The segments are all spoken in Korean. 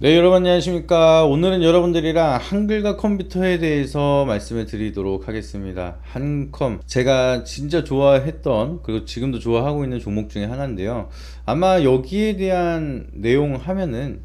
네, 여러분 안녕하십니까. 오늘은 여러분들이랑 한글과 컴퓨터에 대해서 말씀을 드리도록 하겠습니다. 한컴, 제가 진짜 좋아했던, 그리고 지금도 좋아하고 있는 종목 중에 하나인데요. 아마 여기에 대한 내용 하면은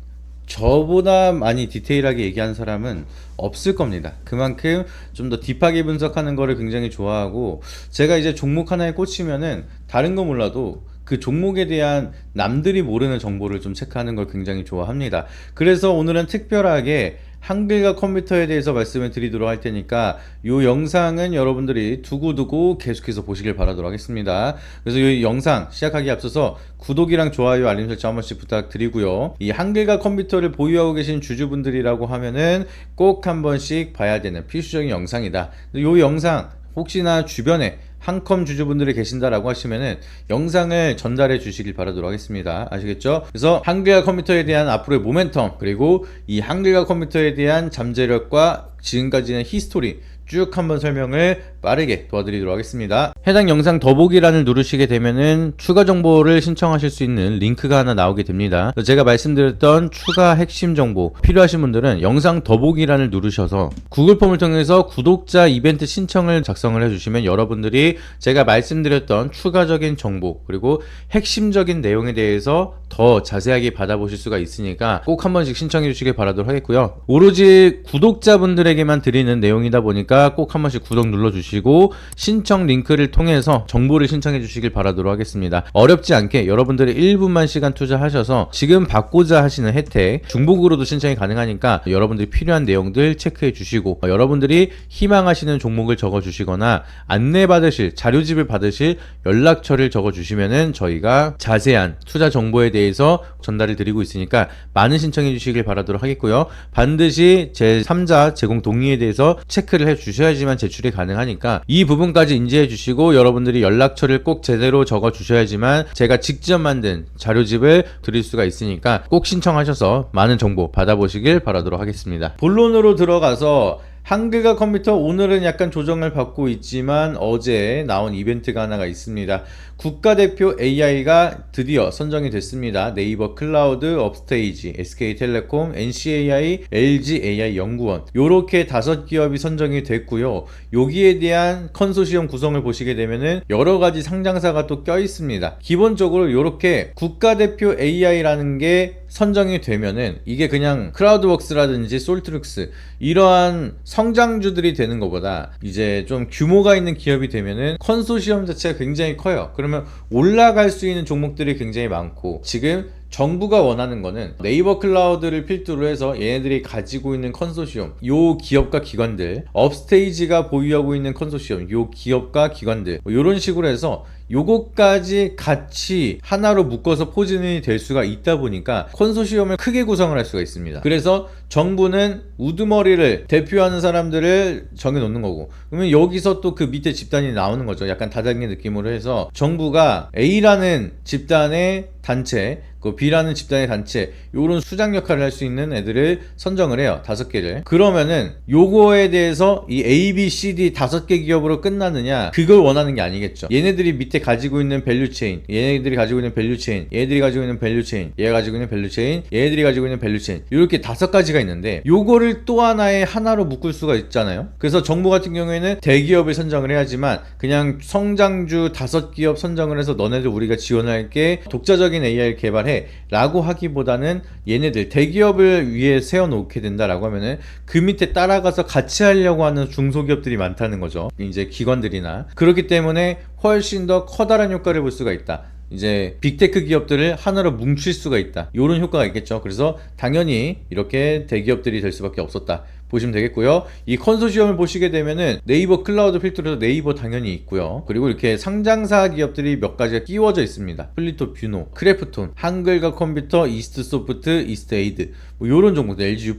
저보다 많이 디테일하게 얘기한 사람은 없을 겁니다. 그만큼 좀 더 딥하게 분석하는 거를 굉장히 좋아하고, 제가 이제 종목 하나에 꽂히면은 다른 거 몰라도 그 종목에 대한 남들이 모르는 정보를 좀 체크하는 걸 굉장히 좋아합니다. 그래서 오늘은 특별하게 한글과 컴퓨터에 대해서 말씀을 드리도록 할 테니까 이 영상은 여러분들이 두고두고 계속해서 보시길 바라도록 하겠습니다. 그래서 이 영상 시작하기 앞서서 구독이랑 좋아요, 알림 설정 한 번씩 부탁드리고요. 이 한글과 컴퓨터를 보유하고 계신 주주분들이라고 하면은 꼭 한 번씩 봐야 되는 필수적인 영상이다. 이 영상 혹시나 주변에 한컴 주주분들이 계신다라고 하시면은 영상을 전달해 주시길 바라도록 하겠습니다. 아시겠죠? 그래서 한글과 컴퓨터에 대한 앞으로의 모멘텀, 그리고 이 한글과 컴퓨터에 대한 잠재력과 지금까지의 히스토리 쭉 한번 설명을 빠르게 도와드리도록 하겠습니다. 해당 영상 더보기란을 누르시게 되면은 추가 정보를 신청하실 수 있는 링크가 하나 나오게 됩니다. 제가 말씀드렸던 추가 핵심 정보 필요하신 분들은 영상 더보기란을 누르셔서 구글 폼을 통해서 구독자 이벤트 신청을 작성을 해주시면 여러분들이 제가 말씀드렸던 추가적인 정보 그리고 핵심적인 내용에 대해서 더 자세하게 받아보실 수가 있으니까 꼭 한 번씩 신청해 주시길 바라도록 하겠고요. 오로지 구독자분들에게만 드리는 내용이다 보니까 꼭 한 번씩 구독 눌러주시고 신청 링크를 통해서 정보를 신청해 주시길 바라도록 하겠습니다. 어렵지 않게 여러분들이 1분만 시간 투자하셔서 지금 받고자 하시는 혜택 중복으로도 신청이 가능하니까 여러분들이 필요한 내용들 체크해 주시고 여러분들이 희망하시는 종목을 적어 주시거나 안내 받으실 자료집을 받으실 연락처를 적어 주시면은 저희가 자세한 투자 정보에 대해서 전달을 드리고 있으니까 많은 신청해 주시길 바라도록 하겠고요. 반드시 제3자 제공 동의에 대해서 체크를 해 주셔야지만 제출이 가능하니까 이 부분까지 인지해 주시고 여러분들이 연락처를 꼭 제대로 적어 주셔야지만 제가 직접 만든 자료집을 드릴 수가 있으니까 꼭 신청하셔서 많은 정보 받아보시길 바라도록 하겠습니다. 본론으로 들어가서 한글과 컴퓨터 오늘은 약간 조정을 받고 있지만 어제 나온 이벤트가 하나가 있습니다. 국가대표 AI가 드디어 선정이 됐습니다. 네이버 클라우드, 업스테이지, SK텔레콤, NCAI, LGAI 연구원 요렇게 5기업이 선정이 됐고요. 여기에 대한 컨소시엄 구성을 보시게 되면은 여러 가지 상장사가 또 껴 있습니다. 기본적으로 요렇게 국가대표 AI라는 게 선정이 되면은 이게 그냥 크라우드웍스라든지 솔트룩스 이러한 성장주들이 되는 것보다 이제 좀 규모가 있는 기업이 되면은 컨소시엄 자체가 굉장히 커요. 그러면 올라갈 수 있는 종목들이 굉장히 많고 지금 정부가 원하는 거는 네이버 클라우드를 필두로 해서 얘네들이 가지고 있는 컨소시엄 요 기업과 기관들 업스테이지가 보유하고 있는 컨소시엄 요 기업과 기관들 요런 식으로 해서 요것까지 같이 하나로 묶어서 포진이 될 수가 있다 보니까 컨소시엄을 크게 구성을 할 수가 있습니다. 그래서 정부는 우두머리를 대표하는 사람들을 정해놓는 거고 그러면 여기서 또 그 밑에 집단이 나오는 거죠. 약간 다단계 느낌으로 해서 정부가 A라는 집단의 단체 그 B라는 집단의 단체 요런 수장 역할을 할 수 있는 애들을 선정을 해요. 5개를. 그러면은 요거에 대해서 이 A, B, C, D 5개 기업으로 끝나느냐 그걸 원하는 게 아니겠죠. 얘네들이 밑에 가지고 있는 밸류체인 얘네들이 가지고 있는 밸류체인 얘네들이 가지고 있는 밸류체인 얘가 가지고 있는 밸류체인 얘네들이 가지고 있는 밸류체인 이렇게 5가지가 있는데 요거를 또 하나로 묶을 수가 있잖아요. 그래서 정부 같은 경우에는 대기업을 선정을 해야지만 그냥 성장주 5기업 선정을 해서 너네들 우리가 지원할게 독자적인 AI 개발해 라고 하기보다는 얘네들 대기업을 위해 세워놓게 된다라고 하면은 그 밑에 따라가서 같이 하려고 하는 중소기업들이 많다는 거죠. 이제 기관들이나 그렇기 때문에 훨씬 더 커다란 효과를 볼 수가 있다. 이제 빅테크 기업들을 하나로 뭉칠 수가 있다. 이런 효과가 있겠죠. 그래서 당연히 이렇게 대기업들이 될 수밖에 없었다 보시면 되겠고요. 이 컨소시엄을 보시게 되면은 네이버 클라우드 필터로 네이버 당연히 있고요. 그리고 이렇게 상장사 기업들이 몇 가지가 끼워져 있습니다. 플리토 뷰노, 크래프톤, 한글과 컴퓨터, 이스트소프트, 이스트에이드 뭐 요런 종목들, LG U+,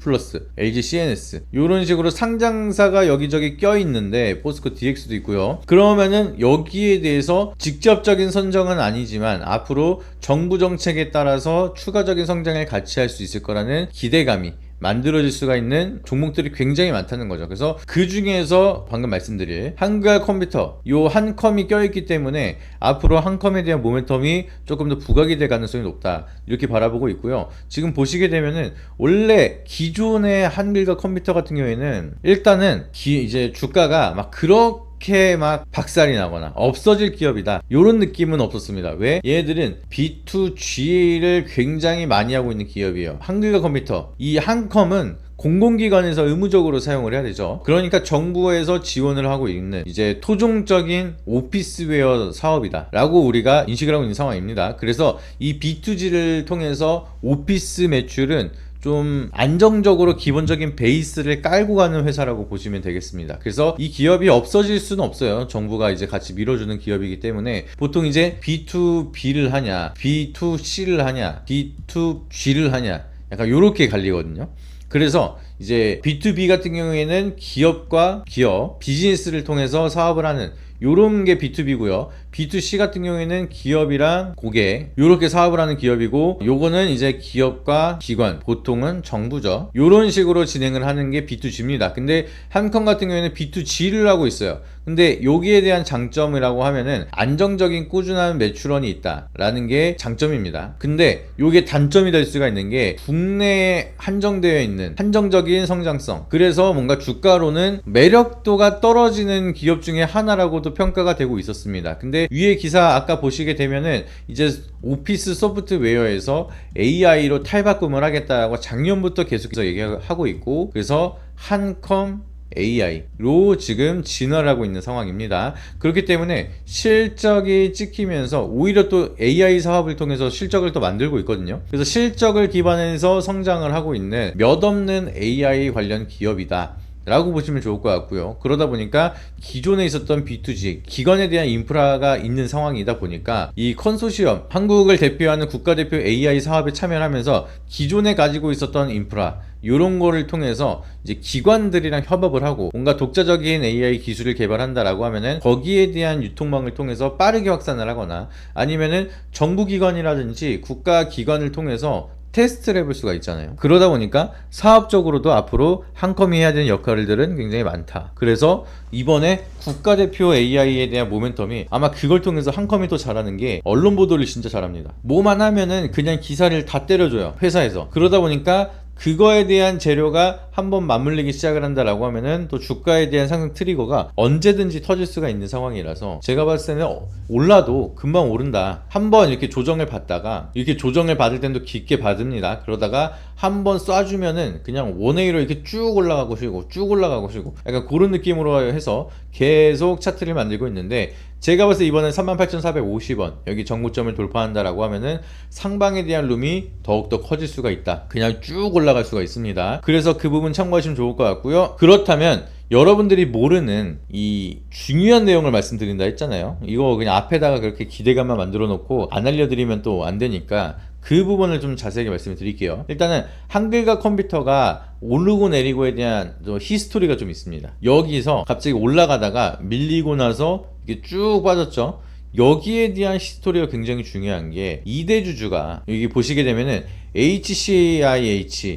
LG CNS 요런 식으로 상장사가 여기저기 껴있는데 포스코 DX도 있고요. 그러면은 여기에 대해서 직접적인 선정은 아니지만 앞으로 정부 정책에 따라서 추가적인 성장을 같이 할 수 있을 거라는 기대감이 만들어질 수가 있는 종목들이 굉장히 많다는 거죠. 그래서 그 중에서 방금 말씀드릴 한글 컴퓨터 요 한컴이 껴있기 때문에 앞으로 한컴에 대한 모멘텀이 조금 더 부각이 될 가능성이 높다, 이렇게 바라보고 있고요. 지금 보시게 되면은 원래 기존의 한글과 컴퓨터 같은 경우에는 일단은 이제 주가가 막 그렇게 막 박살이 나거나 없어질 기업이다, 이런 느낌은 없었습니다. 왜? 얘들은 B2G를 굉장히 많이 하고 있는 기업이에요. 한글과 컴퓨터, 이 한컴은 공공기관에서 의무적으로 사용을 해야 되죠. 그러니까 정부에서 지원을 하고 있는 이제 토종적인 오피스웨어 사업이다 라고 우리가 인식을 하고 있는 상황입니다. 그래서 이 B2G를 통해서 오피스 매출은 좀 안정적으로 기본적인 베이스를 깔고 가는 회사라고 보시면 되겠습니다. 그래서 이 기업이 없어질 수는 없어요. 정부가 이제 같이 밀어주는 기업이기 때문에 보통 이제 B2B를 하냐, B2C를 하냐, B2G를 하냐, 약간 요렇게 갈리거든요. 그래서 이제 B2B 같은 경우에는 기업과 기업, 비즈니스를 통해서 사업을 하는 요런 게 B2B고요. B2C 같은 경우에는 기업이랑 고객 요렇게 사업을 하는 기업이고, 요거는 이제 기업과 기관, 보통은 정부죠. 요런 식으로 진행을 하는 게 B2G입니다. 근데 한컴 같은 경우에는 B2G를 하고 있어요. 근데 여기에 대한 장점이라고 하면은 안정적인 꾸준한 매출원이 있다라는 게 장점입니다. 근데 요게 단점이 될 수가 있는 게 국내에 한정되어 있는 한정적인 성장성, 그래서 뭔가 주가로는 매력도가 떨어지는 기업 중에 하나라고도 평가가 되고 있었습니다. 근데 위에 기사 아까 보시게 되면은 이제 오피스 소프트웨어에서 AI로 탈바꿈을 하겠다라고 작년부터 계속해서 얘기하고 있고, 그래서 한컴 AI로 지금 진화를 하고 있는 상황입니다. 그렇기 때문에 실적이 찍히면서 오히려 또 AI 사업을 통해서 실적을 또 만들고 있거든요. 그래서 실적을 기반해서 성장을 하고 있는 몇 없는 AI 관련 기업이다 라고 보시면 좋을 것 같고요. 그러다 보니까 기존에 있었던 B2G 기관에 대한 인프라가 있는 상황이다 보니까 이 컨소시엄, 한국을 대표하는 국가대표 AI 사업에 참여하면서 기존에 가지고 있었던 인프라 이런 거를 통해서 이제 기관들이랑 협업을 하고 뭔가 독자적인 AI 기술을 개발한다라고 하면은 거기에 대한 유통망을 통해서 빠르게 확산을 하거나 아니면은 정부기관이라든지 국가기관을 통해서 테스트를 해볼 수가 있잖아요. 그러다 보니까 사업적으로도 앞으로 한컴이 해야 되는 역할들은 굉장히 많다. 그래서 이번에 국가대표 AI에 대한 모멘텀이 아마 그걸 통해서 한컴이 또 잘하는 게 언론 보도를 진짜 잘합니다. 뭐만 하면은 그냥 기사를 다 때려줘요, 회사에서. 그러다 보니까 그거에 대한 재료가 한번 맞물리기 시작을 한다라고 하면은 또 주가에 대한 상승 트리거가 언제든지 터질 수가 있는 상황이라서 제가 봤을 때는 올라도 금방 오른다. 한번 이렇게 조정을 받다가 이렇게 조정을 받을 때는 또 깊게 받습니다. 그러다가 한번 쏴주면은 그냥 원웨이로 이렇게 쭉 올라가고 쉬고 쭉 올라가고 쉬고 약간 그런 느낌으로 해서 계속 차트를 만들고 있는데, 제가 봤을 때 이번엔 38,450원 여기 정고점을 돌파한다라고 하면은 상방에 대한 룸이 더욱더 커질 수가 있다. 그냥 쭉 올라갈 수가 있습니다. 그래서 그 부분 참고하시면 좋을 것 같고요. 그렇다면 여러분들이 모르는 이 중요한 내용을 말씀드린다 했잖아요. 이거 그냥 앞에다가 그렇게 기대감만 만들어 놓고 안 알려드리면 또 안 되니까 그 부분을 좀 자세하게 말씀을 드릴게요. 일단은 한글과 컴퓨터가 오르고 내리고에 대한 히스토리가 좀 있습니다. 여기서 갑자기 올라가다가 밀리고 나서 이게 쭉 빠졌죠. 여기에 대한 히스토리가 굉장히 중요한 게 2대 주주가 여기 보시게 되면은 HCIH라고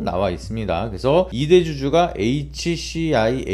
나와 있습니다. 그래서 2대 주주가 HCIH라는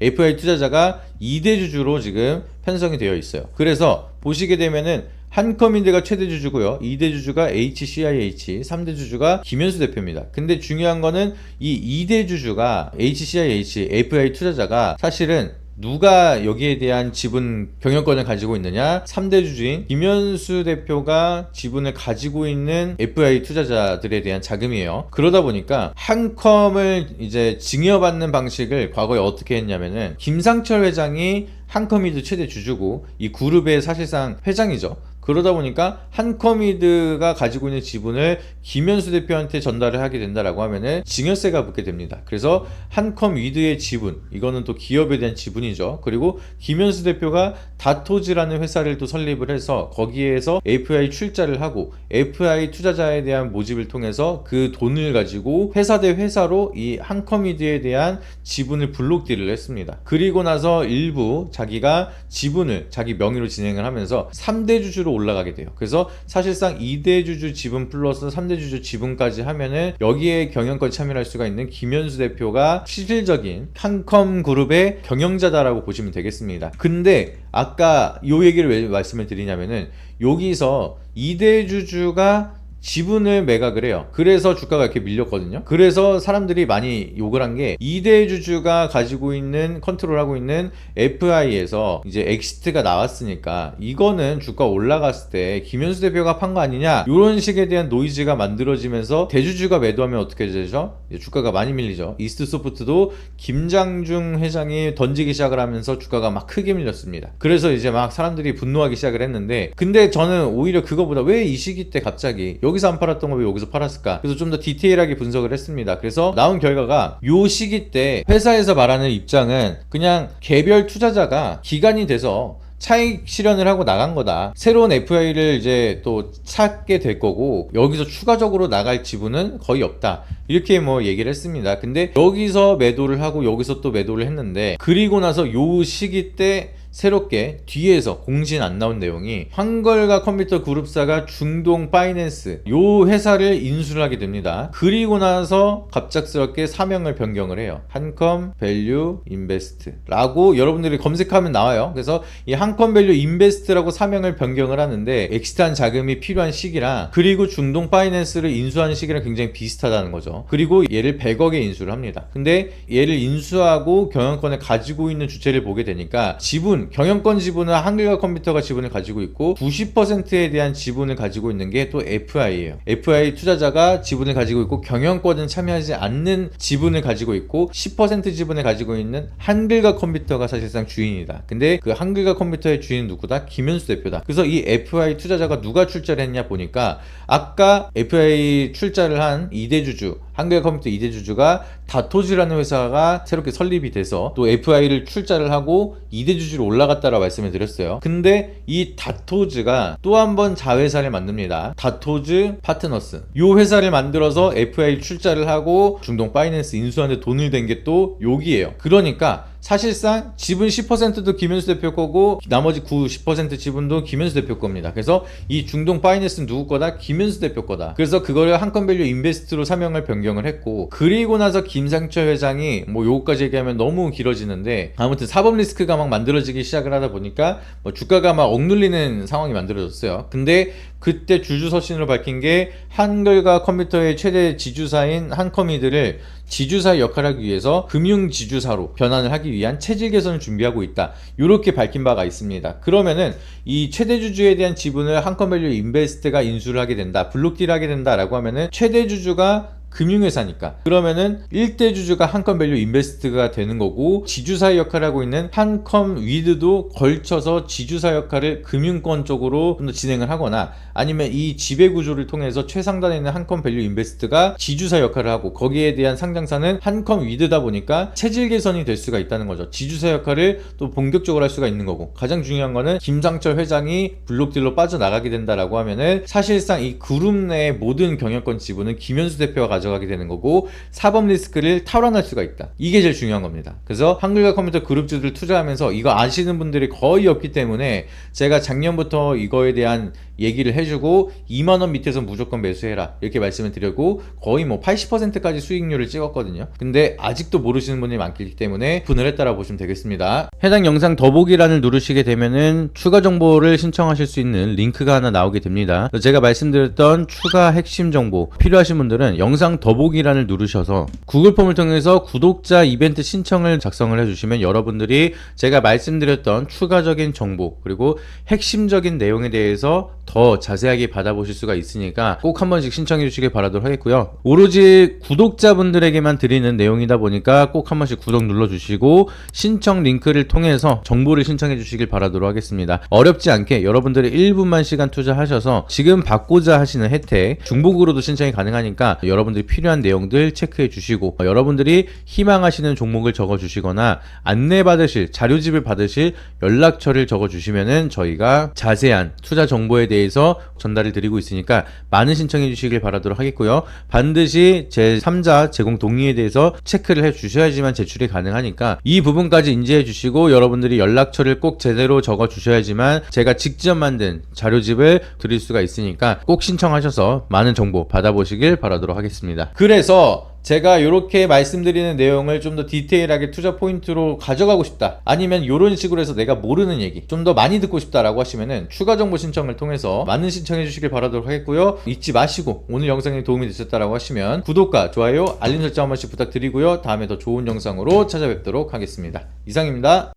FI 투자자가 2대 주주로 지금 편성이 되어 있어요. 그래서 보시게 되면은 한컴인드가 최대 주주고요. 2대 주주가 HCIH, 3대 주주가 김현수 대표입니다. 근데 중요한 거는 이 2대 주주가 HCIH, FI 투자자가 사실은 누가 여기에 대한 지분 경영권을 가지고 있느냐? 3대 주주인 김현수 대표가 지분을 가지고 있는 FI 투자자들에 대한 자금이에요. 그러다 보니까 한컴을 이제 증여받는 방식을 과거에 어떻게 했냐면은 김상철 회장이 한컴이드 최대 주주고 이 그룹의 사실상 회장이죠. 그러다 보니까 한컴이드가 가지고 있는 지분을 김현수 대표한테 전달을 하게 된다라고 하면은 증여세가 붙게 됩니다. 그래서 한컴이드의 지분, 이거는 또 기업에 대한 지분이죠. 그리고 김현수 대표가 다토즈라는 회사를 또 설립을 해서 거기에서 FI 출자를 하고 FI 투자자에 대한 모집을 통해서 그 돈을 가지고 회사 대 회사로 이 한컴이드에 대한 지분을 블록딜을 했습니다. 그리고 나서 일부 자기가 지분을 자기 명의로 진행을 하면서 3대 주주로 올라가게 돼요. 그래서 사실상 2대 주주 지분 플러스 3대 주주 지분까지 하면은 여기에 경영권 참여할 수가 있는 김현수 대표가 실질적인 한컴 그룹의 경영자다라고 보시면 되겠습니다. 근데 아까 요 얘기를 왜 말씀을 드리냐면은 여기서 2대 주주가 지분을 매각을 해요. 그래서 주가가 이렇게 밀렸거든요. 그래서 사람들이 많이 욕을 한 게 2대 주주가 가지고 있는 컨트롤하고 있는 FI에서 이제 엑시트가 나왔으니까 이거는 주가 올라갔을 때 김현수 대표가 판 거 아니냐, 이런 식에 대한 노이즈가 만들어지면서 대주주가 매도하면 어떻게 되죠? 주가가 많이 밀리죠. 이스트소프트도 김장중 회장이 던지기 시작을 하면서 주가가 막 크게 밀렸습니다. 그래서 이제 막 사람들이 분노하기 시작을 했는데, 근데 저는 오히려 그거보다 왜 이 시기 때 갑자기 여기서 안 팔았던 거 왜 여기서 팔았을까? 그래서 좀 더 디테일하게 분석을 했습니다. 그래서 나온 결과가 요 시기 때 회사에서 말하는 입장은 그냥 개별 투자자가 기간이 돼서 차익 실현을 하고 나간 거다. 새로운 FI를 이제 또 찾게 될 거고 여기서 추가적으로 나갈 지분은 거의 없다. 이렇게 뭐 얘기를 했습니다. 근데 여기서 매도를 하고 여기서 또 매도를 했는데, 그리고 나서 요 시기 때 새롭게 뒤에서 공신 안 나온 내용이 한걸과 컴퓨터 그룹사가 중동 파이낸스 요 회사를 인수를 하게 됩니다. 그리고 나서 갑작스럽게 사명을 변경을 해요. 한컴 밸류 인베스트 라고 여러분들이 검색하면 나와요. 그래서 이 한컴 밸류 인베스트라고 사명을 변경을 하는데 엑시트한 자금이 필요한 시기랑 그리고 중동 파이낸스를 인수하는 시기랑 굉장히 비슷하다는 거죠. 그리고 얘를 100억에 인수를 합니다. 근데 얘를 인수하고 경영권을 가지고 있는 주체를 보게 되니까 지분, 경영권 지분은 한글과 컴퓨터가 지분을 가지고 있고 90%에 대한 지분을 가지고 있는 게 또 FI예요. FI 투자자가 지분을 가지고 있고 경영권은 참여하지 않는 지분을 가지고 있고 10% 지분을 가지고 있는 한글과 컴퓨터가 사실상 주인이다. 근데 그 한글과 컴퓨터의 주인은 누구다? 김현수 대표다. 그래서 이 FI 투자자가 누가 출자를 했냐 보니까 아까 FI 출자를 한 2대 주주, 한글과 컴퓨터 2대 주주가 다토즈라는 회사가 새롭게 설립이 돼서 또 FI를 출자를 하고 2대 주주로 올라갔다라고 말씀을 드렸어요. 근데 이 다토즈가 또 한 번 자회사를 만듭니다. 다토즈 파트너스. 이 회사를 만들어서 FI 출자를 하고 중동 파이낸스 인수하는데 돈을 댄 게 또 여기에요. 그러니까 사실상 지분 10%도 김현수 대표 거고 나머지 90% 지분도 김현수 대표 겁니다. 그래서 이 중동 파이낸스는 누구 거다? 김현수 대표 거다. 그래서 그거를 한컴밸류 인베스트로 사명을 변경을 했고, 그리고 나서 김상철 회장이 뭐 요거까지 얘기하면 너무 길어지는데 아무튼 사법 리스크가 막 만들어지기 시작을 하다 보니까 뭐 주가가 막 억눌리는 상황이 만들어졌어요. 근데 그때 주주 서신으로 밝힌 게 한글과 컴퓨터의 최대 지주사인 한컴이들을 지주사의 역할을 하기 위해서 금융지주사로 변환을 하기 위한 체질 개선을 준비하고 있다. 이렇게 밝힌 바가 있습니다. 그러면은 이 최대 주주에 대한 지분을 한컴밸류 인베스트가 인수를 하게 된다, 블록딜을 하게 된다라고 하면은 최대 주주가 금융회사니까 그러면은 1대 주주가 한컴밸류 인베스트가 되는 거고, 지주사의 역할을 하고 있는 한컴 위드도 걸쳐서 지주사 역할을 금융권 쪽으로 좀 더 진행을 하거나, 아니면 이 지배구조를 통해서 최상단에 있는 한컴밸류 인베스트가 지주사 역할을 하고 거기에 대한 상장사는 한컴 위드다 보니까 체질 개선이 될 수가 있다는 거죠. 지주사 역할을 또 본격적으로 할 수가 있는 거고, 가장 중요한 거는 김상철 회장이 블록딜로 빠져나가게 된다라고 하면은 사실상 이 그룹 내의 모든 경영권 지분은 김현수 대표가 가져가게 되는 거고 사법 리스크를 탈환할 수가 있다. 이게 제일 중요한 겁니다. 그래서 한글과 컴퓨터 그룹주들 투자하면서 이거 아시는 분들이 거의 없기 때문에 제가 작년부터 이거에 대한 얘기를 해주고 2만원 밑에서 무조건 매수해라 이렇게 말씀을 드렸고 거의 뭐 80%까지 수익률을 찍었거든요. 근데 아직도 모르시는 분이 많기 때문에 오픈을 했다라고 보시면 되겠습니다. 해당 영상 더보기란을 누르시게 되면은 추가 정보를 신청하실 수 있는 링크가 하나 나오게 됩니다. 제가 말씀드렸던 추가 핵심 정보 필요하신 분들은 영상 더보기란을 누르셔서 구글 폼을 통해서 구독자 이벤트 신청을 작성을 해주시면 여러분들이 제가 말씀드렸던 추가적인 정보 그리고 핵심적인 내용에 대해서 더 자세하게 받아보실 수가 있으니까 꼭 한 번씩 신청해 주시길 바라도록 하겠고요. 오로지 구독자분들에게만 드리는 내용이다 보니까 꼭 한 번씩 구독 눌러주시고 신청 링크를 통해서 정보를 신청해 주시길 바라도록 하겠습니다. 어렵지 않게 여러분들이 1분만 시간 투자하셔서 지금 받고자 하시는 혜택 중복으로도 신청이 가능하니까 여러분들이 나머지 필요한 내용들 체크해 주시고 여러분들이 희망하시는 종목을 적어 주시거나 안내받으실 자료집을 받으실 연락처를 적어 주시면은 저희가 자세한 투자 정보에 대해서 전달을 드리고 있으니까 많은 신청해 주시길 바라도록 하겠고요. 반드시 제 3자 제공 동의에 대해서 체크를 해 주셔야지만 제출이 가능하니까 이 부분까지 인지해 주시고 여러분들이 연락처를 꼭 제대로 적어 주셔야지만 제가 직접 만든 자료집을 드릴 수가 있으니까 꼭 신청하셔서 많은 정보 받아보시길 바라도록 하겠습니다. 그래서 제가 이렇게 말씀드리는 내용을 좀 더 디테일하게 투자 포인트로 가져가고 싶다, 아니면 이런 식으로 해서 내가 모르는 얘기 좀 더 많이 듣고 싶다라고 하시면은 추가 정보 신청을 통해서 많은 신청해 주시길 바라도록 하겠고요. 잊지 마시고 오늘 영상이 도움이 되셨다라고 하시면 구독과 좋아요 알림 설정 한 번씩 부탁드리고요. 다음에 더 좋은 영상으로 찾아뵙도록 하겠습니다. 이상입니다.